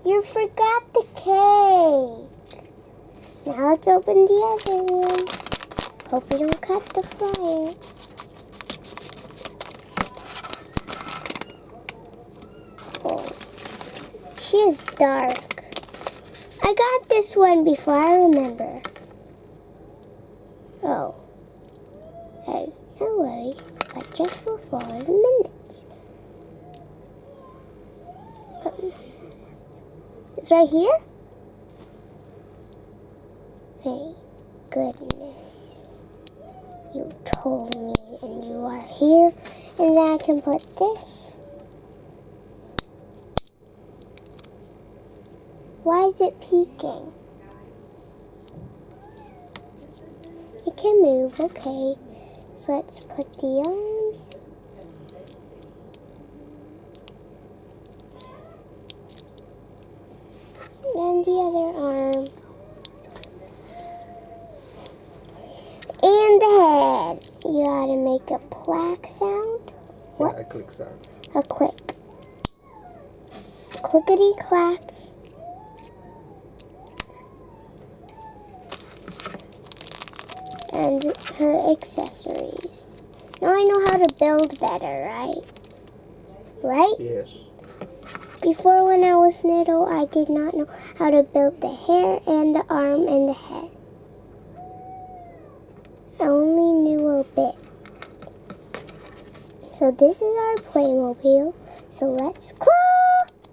You forgot the cake. Now let's open the other one. Hope we don't cut the flyer. Oh, she is dark. I got this one before, I remember. Oh. Hey, no worries. I just will follow the minutes. It's right here? Thank goodness. You told me and you are here. And then I can put this. Why is it peeking? It can move, okay. So let's put the arms. And the other arm. And the head. You gotta make a plaque sound. What? Yeah, a click sound. A click. Clickety clack. And her accessories. Now I know how to build better, right? Right? Yes. Before, when I was little, I did not know how to build the hair and the arm and the head. I only knew a bit. So this is our Playmobil. So let's close.